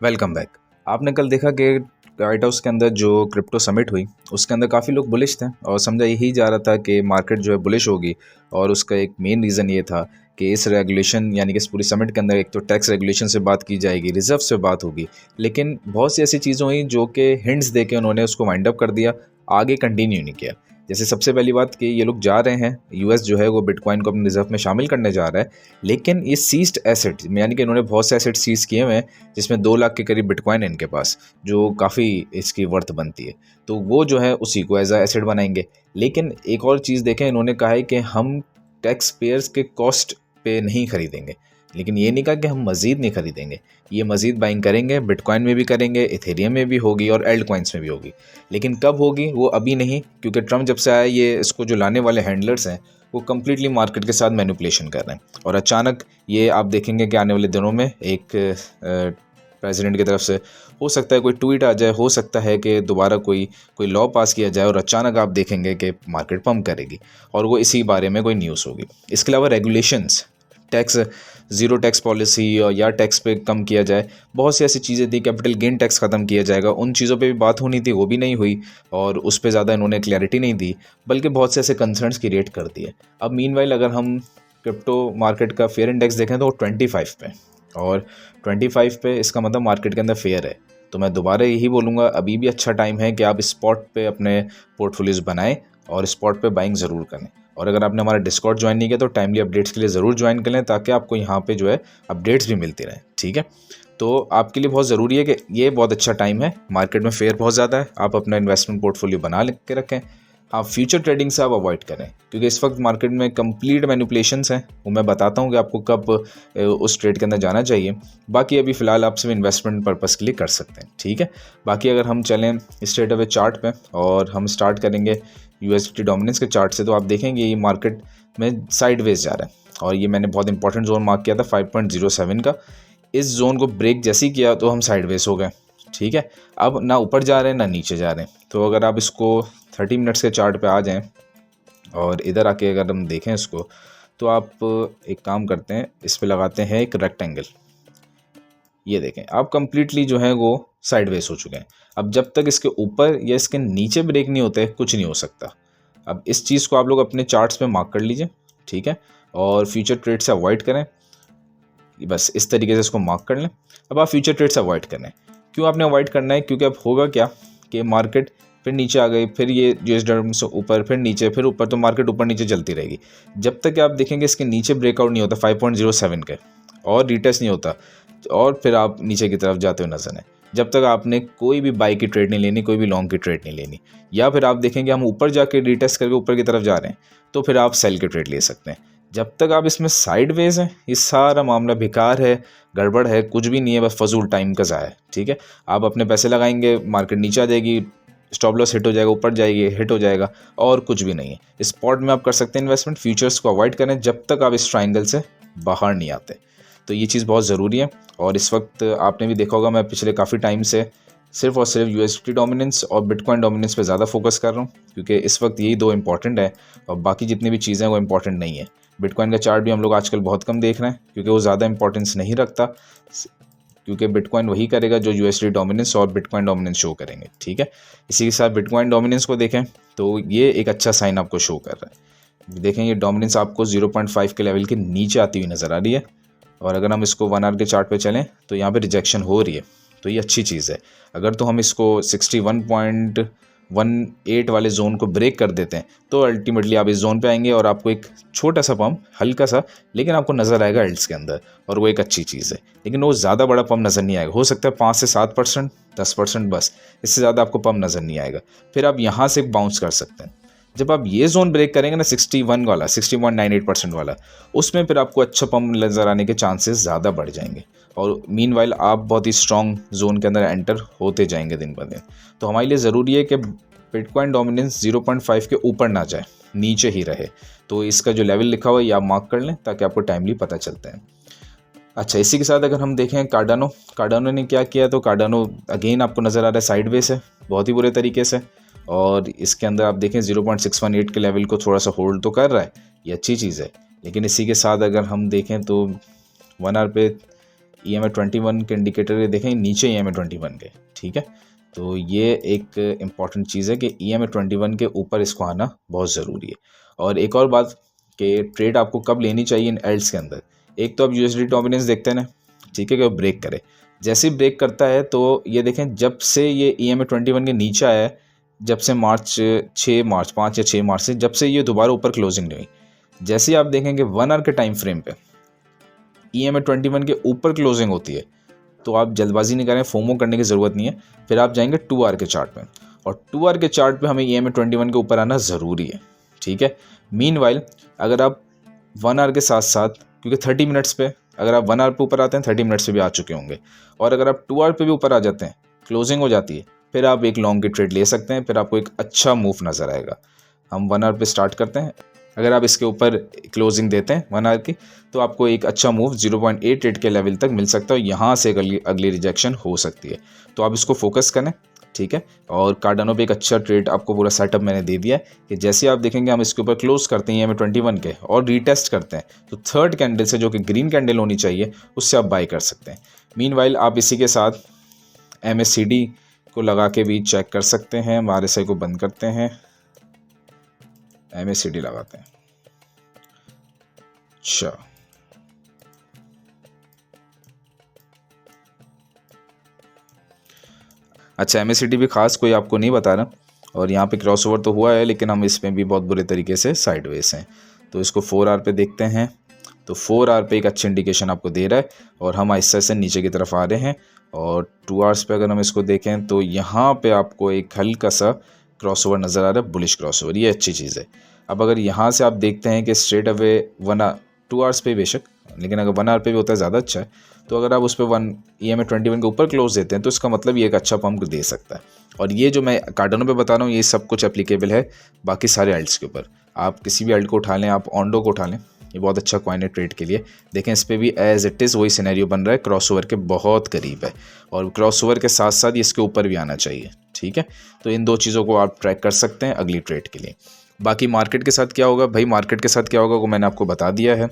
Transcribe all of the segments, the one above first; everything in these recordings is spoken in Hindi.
Welcome back. आपने कल देखा कि वाइट हाउस के अंदर जो क्रिप्टो समिट हुई उसके अंदर काफ़ी लोग बुलिश थे और समझा यही जा रहा था कि मार्केट जो है बुलिश होगी। और उसका एक मेन रीज़न ये था कि इस रेगुलेशन यानी कि इस पूरी समिट के अंदर एक तो टैक्स रेगुलेशन से बात की जाएगी, रिजर्व से बात होगी, लेकिन बहुत सी ऐसी चीज़ें हुई जो कि हिंट्स दे के उन्होंने उसको वाइंड अप कर दिया, आगे कंटिन्यू नहीं किया। जैसे सबसे पहली बात कि ये लोग जा रहे हैं, यूएस जो है वो बिटकॉइन को अपने रिजर्व में शामिल करने जा रहा है, लेकिन ये सीज्ड एसेट यानी कि इन्होंने बहुत से एसेट सीज किए हुए हैं जिसमें 2 लाख के करीब बिटकॉइन है इनके पास, जो काफ़ी इसकी वर्थ बनती है। तो वो जो है उसी को एज अ एसेट बनाएंगे। लेकिन एक और चीज़ देखें, इन्होंने कहा है कि हम टैक्स पेयर्स के कॉस्ट पे नहीं खरीदेंगे, लेकिन ये नहीं कहा कि हम मज़ीद नहीं खरीदेंगे। ये मज़ीद बाइंग करेंगे, बिटकॉइन में भी करेंगे, इथेरियम में भी होगी और एल्ट कॉइन्स में भी होगी। लेकिन कब होगी वो अभी नहीं, क्योंकि ट्रम्प जब से आया ये इसको जो लाने वाले हैंडलर्स हैं वो कम्प्लीटली मार्केट के साथ मैनिपुलेशन कर रहे हैं। और अचानक ये आप देखेंगे कि आने वाले दिनों में एक प्रेसिडेंट की तरफ से हो सकता है कोई ट्वीट आ जाए, हो सकता है कि दोबारा कोई लॉ पास किया जाए और अचानक आप देखेंगे कि मार्केट पंप करेगी और वो इसी बारे में कोई न्यूज़ होगी। इसके अलावा regulations, tax, zero tax policy या टैक्स पे कम किया जाए, बहुत सी ऐसी चीज़ें थी, कैपिटल गेन टैक्स ख़त्म किया जाएगा, उन चीज़ों पे भी बात होनी थी, वो भी नहीं हुई और उस पर ज़्यादा इन्होंने क्लैरिटी नहीं दी, बल्कि बहुत से ऐसे कंसर्न्स क्रिएट कर दिए। अब मीनवाइल अगर हम क्रिप्टो मार्केट का फेयर इंडेक्स देखें तो वो 25 पे, और 25 पे इसका मतलब मार्केट के अंदर फेयर है। तो मैं दोबारा यही बोलूँगा, अभी भी अच्छा टाइम है कि आप स्पॉट पे अपने पोर्टफोलियोज़ बनाएं और स्पॉट पे बाइंग ज़रूर करें। और अगर आपने हमारा डिस्कॉर्ड ज्वाइन नहीं किया तो टाइमली अपडेट्स के लिए ज़रूर ज्वाइन कर लें, ताकि आपको यहाँ पे जो है अपडेट्स भी मिलती रहें। ठीक है, तो आपके लिए बहुत ज़रूरी है कि ये बहुत अच्छा टाइम है, मार्केट में फेयर बहुत ज़्यादा है, आप अपना इन्वेस्टमेंट पोर्टफोलियो बना के रखें। हाँ, फ्यूचर ट्रेडिंग से आप अवॉइड करें, क्योंकि इस वक्त मार्केट में कंप्लीट मैनिपुलेशंस हैं। वो मैं बताता हूँ कि आपको कब उस ट्रेड के अंदर जाना चाहिए। बाकी अभी फ़िलहाल आप सिर्फ इन्वेस्टमेंट पर्पज़ के लिए कर सकते हैं। ठीक है, बाकी अगर हम चलें स्ट्रेट अवे चार्ट पे और हम स्टार्ट करेंगे यूएसडी डोमिनेंस के चार्ट से, तो आप देखेंगे ये मार्केट में साइडवेज जा रहा है। और ये मैंने बहुत इंपॉर्टेंट जोन मार्क किया था 5.07 का। इस जोन को ब्रेक जैसे ही किया तो हम साइडवेज हो गए। ठीक है, अब ना ऊपर जा रहे हैं ना नीचे जा रहे हैं। तो अगर आप इसको 30 मिनट्स के चार्ट पे आ जाएं और इधर आके अगर हम देखें इसको, तो आप एक काम करते हैं, इस पे लगाते हैं एक रेक्टेंगल। ये देखें, आप कंप्लीटली जो है वो साइडवेज हो चुके हैं। अब जब तक इसके ऊपर या इसके नीचे ब्रेक नहीं होते कुछ नहीं हो सकता। अब इस चीज़ को आप लोग अपने चार्ट्स पे मार्क कर लीजिए। ठीक है, और फ्यूचर ट्रेड से अवॉइड करें, बस इस तरीके से इसको मार्क कर लें। अब आप फ्यूचर ट्रेड से अवॉइड करें। क्यों आपने अवॉइड करना है? क्योंकि अब होगा क्या कि मार्केट फिर नीचे आ गई, फिर ये यूएस डॉलर से ऊपर, फिर नीचे, फिर ऊपर, तो मार्केट ऊपर नीचे चलती रहेगी जब तक कि आप देखेंगे इसके नीचे ब्रेकआउट नहीं होता 5.07 के और रिटेस्ट नहीं होता, और फिर आप नीचे की तरफ जाते हुए नजर आए। जब तक आपने कोई भी बाई की ट्रेड नहीं लेनी, कोई भी लॉन्ग की ट्रेड नहीं लेनी, या फिर आप देखेंगे हम ऊपर जाके रिटेस्ट करके ऊपर की तरफ जा रहे हैं, तो फिर आप सेल की ट्रेड ले सकते हैं। जब तक आप इसमें साइडवेज हैं, ये सारा मामला बेकार है, गड़बड़ है, कुछ भी नहीं है, बस फजूल टाइम का ज़ाया है। ठीक है, आप अपने पैसे लगाएंगे, मार्केट नीचे आ जाएगी, स्टॉप लॉस हिट हो जाएगा, ऊपर जाएगी हिट हो जाएगा, और कुछ भी नहीं है। स्पॉट में आप कर सकते हैं इन्वेस्टमेंट, फ्यूचर्स को अवॉइड करें जब तक आप इस ट्राइंगल से बाहर नहीं आते। तो ये चीज़ बहुत ज़रूरी है। और इस वक्त आपने भी देखा होगा, मैं पिछले काफ़ी टाइम से सिर्फ और सिर्फ यूएसडी डोमिनेंस और बिटकॉइन डोमिनेंस पे ज़्यादा फोकस कर रहा हूँ, क्योंकि इस वक्त यही दो इंपॉर्टेंट है और बाकी जितनी भी चीज़ें हैं वो इंपॉर्टेंट नहीं है। बिटकॉइन का चार्ट भी हम लोग आजकल बहुत कम देख रहे हैं, क्योंकि वो ज़्यादा इंपॉर्टेंस नहीं रखता, क्योंकि बिटकॉइन वही करेगा जो यूएसडी डोमिनेंस और बिटकॉइन डोमिनेंस शो करेंगे। ठीक है, इसी के साथ बिटकॉइन डोमिनेंस को देखें तो ये एक अच्छा साइन आपको शो कर रहा है। देखें, ये डोमिनेंस आपको 0.5 के लेवल के नीचे आती हुई नज़र आ रही है, और अगर हम इसको 1 आवर के चार्ट पे चलें तो यहाँ पे रिजेक्शन हो रही है, तो ये अच्छी चीज़ है। अगर तो हम इसको 61.18 वाले जोन को ब्रेक कर देते हैं तो अल्टीमेटली आप इस जोन पे आएंगे और आपको एक छोटा सा पम्प, हल्का सा, लेकिन आपको नज़र आएगा एल्ट्स के अंदर, और वो एक अच्छी चीज़ है। लेकिन वो ज़्यादा बड़ा पम्प नज़र नहीं आएगा, हो सकता है 5 से 7%, 10%, बस इससे ज़्यादा आपको पम्प नज़र नहीं आएगा। फिर आप यहाँ से बाउंस कर सकते हैं। जब आप ये जोन ब्रेक करेंगे ना 61 वाला, 60.98% वाला, उसमें फिर आपको अच्छा पम्प नज़र आने के चांसेस ज़्यादा बढ़ जाएंगे, और मीनवाइल आप बहुत ही स्ट्रॉन्ग जोन के अंदर एंटर होते जाएंगे दिन ब दिन। तो हमारे लिए ज़रूरी है कि बिटकॉइन डोमिनेंस 0.5 के ऊपर ना जाए, नीचे ही रहे। तो इसका जो लेवल लिखा हुआ है ये आप मार्क कर लें, ताकि आपको टाइमली पता चलता है। अच्छा, इसी के साथ अगर हम देखें कार्डानो ने क्या किया, तो कार्डानो अगेन आपको नज़र आ रहा है साइडवेज है बहुत ही बुरे तरीके से, और इसके अंदर आप देखें 0.618 के लेवल को थोड़ा सा होल्ड तो कर रहा है, ये अच्छी चीज़ है। लेकिन इसी के साथ अगर हम देखें तो 1 आवर पे EMA21 के इंडिकेटर देखें नीचे EMA21 के, ठीक है। तो ये एक इम्पॉर्टेंट चीज़ है कि EMA21 के ऊपर इसको आना बहुत ज़रूरी है। और एक और बात कि ट्रेड आपको कब लेनी चाहिए इन एल्ट्स के अंदर। एक तो आप USD डोमिनेंस देखते हैं ना, ठीक है, कि वो ब्रेक करे। जैसे ही ब्रेक करता है तो ये देखें जब से ये EMA21 के नीचे आया है, जब से 5 या 6 मार्च से, जब से ये दोबारा ऊपर क्लोजिंग नहीं हुई, जैसे ही आप देखेंगे 1 आवर के टाइम फ्रेम पे EMA21 के ऊपर क्लोजिंग होती है तो आप जल्दबाजी नहीं करें, फोमो करने की ज़रूरत नहीं है। फिर आप जाएंगे 2 आवर के चार्ट पे, और 2 आवर के चार्ट पे हमें EMA21 के ऊपर आना ज़रूरी है, ठीक है। मीनवाइल अगर आप 1 आवर के साथ साथ, क्योंकि 30 मिनट्स पे अगर आप 1 आवर पे ऊपर आते हैं 30 मिनट्स पे भी आ चुके होंगे, और अगर आप 2 आवर पे भी ऊपर आ जाते हैं, क्लोजिंग हो जाती है, फिर आप एक लॉन्ग की ट्रेड ले सकते हैं। फिर आपको एक अच्छा मूव नज़र आएगा। हम 1 आवर पे स्टार्ट करते हैं। अगर आप इसके ऊपर क्लोजिंग देते हैं 1 आवर की, तो आपको एक अच्छा मूव 0.88 के लेवल तक मिल सकता है। यहाँ से अगली रिजेक्शन हो सकती है, तो आप इसको फोकस करें, ठीक है। और कार्डानो पे एक अच्छा ट्रेड आपको पूरा सेटअप मैंने दे दिया है कि जैसे आप देखेंगे हम इसके ऊपर क्लोज करते हैं EMA21 के और रीटेस्ट करते हैं, तो थर्ड कैंडल से, जो कि ग्रीन कैंडल होनी चाहिए, उससे आप बाय कर सकते हैं। मीनवाइल आप इसी के साथ MACD को लगा के भी चेक कर सकते हैं। RSI को बंद करते हैं, MACD लगाते हैं। अच्छा MACD भी खास कोई आपको नहीं बता रहा, और यहाँ पे क्रॉसओवर तो हुआ है, लेकिन हम इसमें भी बहुत बुरे तरीके से साइडवेज हैं। तो इसको 4 आवर पे देखते हैं, तो 4 आवर पे एक अच्छी इंडिकेशन आपको दे रहा है, और हम आहिस्ता से नीचे की तरफ आ रहे हैं। और 2 आवर्स पे अगर हम इसको देखें तो यहाँ पे आपको एक हल्का सा क्रॉसओवर नज़र आ रहा है, बुलिश क्रॉसओवर, ये अच्छी चीज़ है। अब अगर यहाँ से आप देखते हैं कि स्ट्रेट अवे 2 आवर्स पे बेशक, लेकिन अगर 1 आवर पे भी होता है ज़्यादा अच्छा है, तो अगर आप उस पर EMA21 के ऊपर क्लोज देते हैं तो इसका मतलब ये एक अच्छा पंप दे सकता है। और ये जो मैं कार्डानो पे बता रहा हूँ, ये सब कुछ एप्लीकेबल है बाकी सारे एल्ट्स के ऊपर। आप किसी भी एल्ट को उठा लें, आप ऑन्डो को उठा लें, ये बहुत अच्छा कॉइन है ट्रेड के लिए। देखें इस पर भी एज इट इज़ वही सिनेरियो बन रहा है, क्रॉसओवर के बहुत करीब है, और क्रॉसओवर के साथ साथ ये इसके ऊपर भी आना चाहिए, ठीक है। तो इन 2 चीज़ों को आप ट्रैक कर सकते हैं अगली ट्रेड के लिए। बाकी मार्केट के साथ क्या होगा भाई, मार्केट के साथ क्या होगा वो मैंने आपको बता दिया है,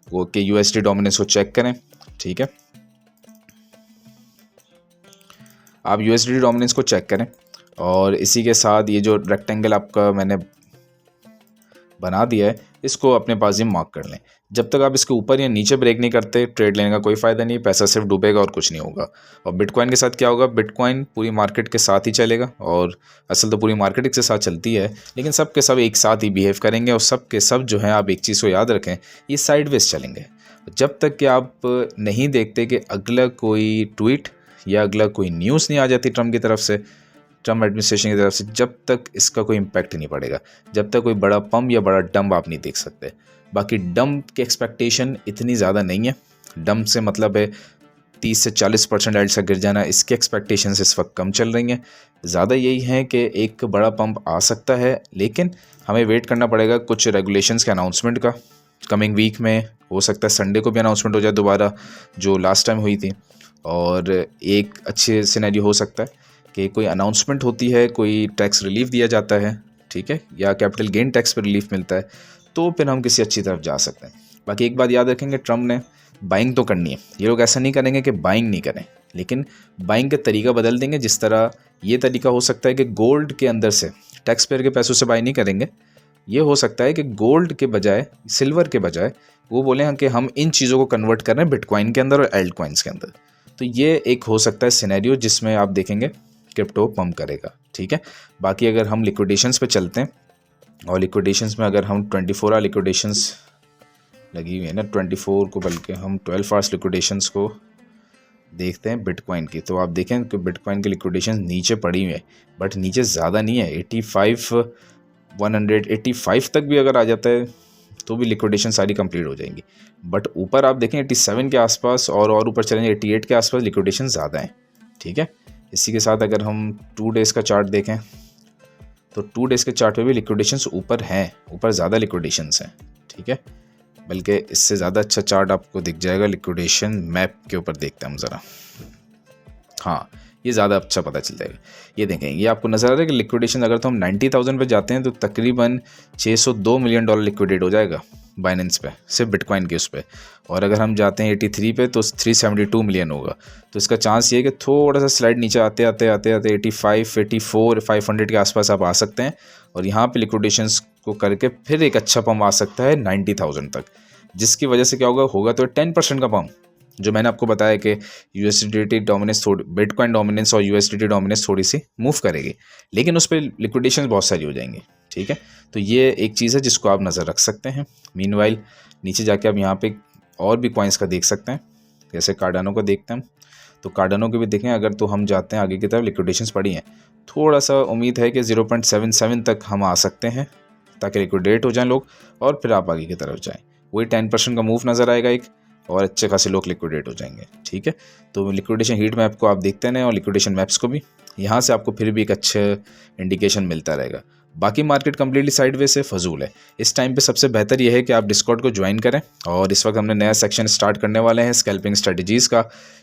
वो कि USD डोमिनेंस को चेक करें, ठीक है। आप USD डोमिनेंस को चेक करें, और इसी के साथ ये जो रेक्टेंगल आपका मैंने बना दिया है, इसको अपने पास ही मार्क कर लें। जब तक आप इसके ऊपर या नीचे ब्रेक नहीं करते, ट्रेड लेने का कोई फ़ायदा नहीं, पैसा सिर्फ डूबेगा और कुछ नहीं होगा। और बिटकॉइन के साथ क्या होगा, बिटकॉइन पूरी मार्केट के साथ ही चलेगा, और असल तो पूरी मार्केट के साथ चलती है, लेकिन सब के सब एक साथ ही बिहेव करेंगे, और सब के सब जो है, आप एक चीज़ को याद रखें, ये साइडवेज चलेंगे। जब तक कि आप नहीं देखते कि अगला कोई ट्वीट या अगला कोई न्यूज़ नहीं आ जाती ट्रम्प की तरफ से, ट्रम्प एडमिनिस्ट्रेशन की तरफ से, जब तक इसका कोई इम्पैक्ट नहीं पड़ेगा, जब तक कोई बड़ा पंप या बड़ा डंप आप नहीं देख सकते। बाकी डंप की एक्सपेक्टेशन इतनी ज़्यादा नहीं है। डंप से मतलब है 30 से 40% एल्ट्स का गिर जाना, इसकी एक्सपेक्टेशंस इस वक्त कम चल रही हैं। ज़्यादा यही है कि एक बड़ा पंप आ सकता है, लेकिन हमें वेट करना पड़ेगा कुछ रेगुलेशंस के अनाउंसमेंट का। कमिंग वीक में हो सकता है संडे को भी अनाउंसमेंट हो जाए दोबारा, जो लास्ट टाइम हुई थी। और एक अच्छे सिनेरियो हो सकता है कि कोई अनाउंसमेंट होती है, कोई टैक्स रिलीफ दिया जाता है, ठीक है, या कैपिटल गेन टैक्स पर रिलीफ मिलता है, तो फिर हम किसी अच्छी तरफ जा सकते हैं। बाकी एक बात याद रखेंगे, ट्रम्प ने बाइंग तो करनी है। ये लोग ऐसा नहीं करेंगे कि बाइंग नहीं करें, लेकिन बाइंग का तरीका बदल देंगे। जिस तरह ये तरीका हो सकता है कि गोल्ड के अंदर से टैक्स पेयर के पैसों से बाई नहीं करेंगे, ये हो सकता है कि गोल्ड के बजाय, सिल्वर के बजाय, वो बोले कि हम इन चीज़ों को कन्वर्ट कर रहे हैं बिटकॉइन के अंदर और एल्ट कॉइन्स के अंदर। तो ये एक हो सकता है सिनेरियो जिसमें आप देखेंगे क्रिप्टो पंप करेगा, ठीक है। बाकी अगर हम लिक्विडेशंस पे चलते हैं, और लिक्विडेशंस में अगर हम 24 आवर लिक्विडेशंस लगी हुई है ना, 24 को बल्कि हम 12 आवर्स लिक्विडेशंस को देखते हैं बिटकॉइन की, तो आप देखें कि बिटकॉइन की लिक्विडेशन नीचे पड़ी हुई है, बट नीचे ज़्यादा नहीं है। 185 तक भी अगर आ जाता है तो भी लिक्विडेशन सारी कंप्लीट हो जाएंगी। बट ऊपर आप देखें 87 के आसपास, और ऊपर चलेंगे 88 के आसपास लिक्विडेशन ज़्यादा है, ठीक है। इसी के साथ अगर हम 2 डेज़ का चार्ट देखें, तो 2 डेज़ के चार्ट पे भी लिक्विडेशंस ऊपर हैं, ऊपर ज़्यादा लिक्विडेशंस हैं, ठीक है। बल्कि इससे ज़्यादा अच्छा चार्ट आपको दिख जाएगा लिक्विडेशन मैप के ऊपर, देखते हैं हम ज़रा। हाँ, ये ज़्यादा अच्छा पता चल जाएगा। ये देखें, ये आपको नज़र आ रहा है कि लिक्विडेशन अगर तो हम 90,000 पे जाते हैं तो तकरीबन $602 मिलियन लिक्विडेट हो जाएगा, बाइनेंस पे, सिर्फ बिटकॉइन के उस पे। और अगर हम जाते हैं 83 पे तो 372 मिलियन होगा। तो इसका चांस ये है कि थोड़ा सा स्लाइड नीचे आते आते 85, 84, 500 के आसपास आप आ सकते हैं और यहाँ पे लिक्विडेशंस को करके फिर एक अच्छा पम्प आ सकता है 90,000 तक, जिसकी वजह से क्या होगा तो 10% का पम्प, जो मैंने आपको बताया कि यूएसडीटी डोमिनेंस बिटकॉइन डोमिनेंस और यूएसडीटी डोमिनेंस थोड़ी सी मूव करेगी, लेकिन उस पर लिक्विडेशन बहुत सारी हो जाएंगी। ठीक है, तो ये एक चीज़ है जिसको आप नज़र रख सकते हैं। मीनवाइल नीचे जाके आप यहाँ पे और भी कॉइन्स का देख सकते हैं, जैसे कार्डानो को देखते हैं, तो कार्डानो के भी देखें अगर, तो हम जाते हैं आगे की तरफ, लिक्विडेशंस पड़ी हैं, थोड़ा सा उम्मीद है कि 0.77 तक हम आ सकते हैं ताकि लिक्विडेट हो जाएं लोग और फिर आप आगे की तरफ जाएं। वही 10% का मूव नज़र आएगा एक, और अच्छे खासे लोग लिक्विडेट हो जाएंगे। ठीक है, तो लिक्विडेशन हीट मैप को आप देखते रहें और लिक्विडेशन मैप्स को भी, यहाँ से आपको फिर भी एक अच्छे इंडिकेशन मिलता रहेगा। बाकी मार्केट कम्प्लीटली साइडवेज से फजूल है। इस टाइम पे सबसे बेहतर यह है कि आप डिस्कॉर्ड को ज्वाइन करें, और इस वक्त हमने नया सेक्शन स्टार्ट करने वाले हैं स्कैल्पिंग स्ट्रेटजीज़ का।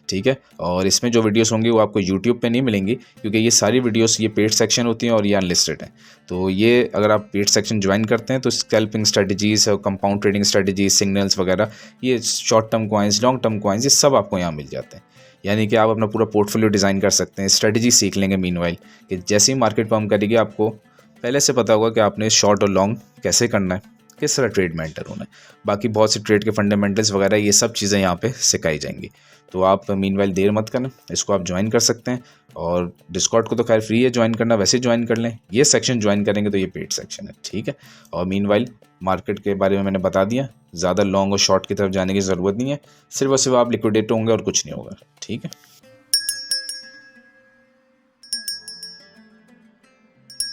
ठीक है, और इसमें जो वीडियोस होंगी वो आपको यूट्यूब पे नहीं मिलेंगी, क्योंकि ये सारी वीडियोस ये पेड सेक्शन होती हैं और ये अनलिस्टेड हैं। तो ये अगर आप पेड सेक्शन ज्वाइन करते हैं तो स्कैल्पिंग स्ट्रेटजीज़ और कंपाउंड ट्रेडिंग स्ट्रेटजीज, सिग्नल्स वगैरह, ये short term coins, long term coins, ये सब आपको यहाँ मिल जाते हैं। यानी कि आप अपना पूरा पोर्टफोलियो डिज़ाइन कर सकते हैं, स्ट्रेटजी सीख लेंगे मीनवाइल, कि जैसे ही मार्केट पम्प करेगी आपको पहले से पता होगा कि आपने शॉर्ट और लॉन्ग कैसे करना है, किस तरह ट्रेड में एंटर होना है। बाकी बहुत से ट्रेड के फंडामेंटल्स वगैरह ये सब चीज़ें यहाँ पे सिखाई जाएंगी। तो आप मीनवाइल देर मत करें, इसको आप ज्वाइन कर सकते हैं। और डिस्कॉर्ड को तो खैर फ्री है ज्वाइन करना, वैसे ज्वाइन कर लें। ये सेक्शन ज्वाइन करेंगे तो ये पेड सेक्शन है। ठीक है, और मीनवाइल मार्केट के बारे में मैंने बता दिया, ज़्यादा लॉन्ग और शॉर्ट की तरफ जाने की ज़रूरत नहीं है, सिर्फ और सिर्फ आप लिक्विडेट होंगे और कुछ नहीं होगा। ठीक है।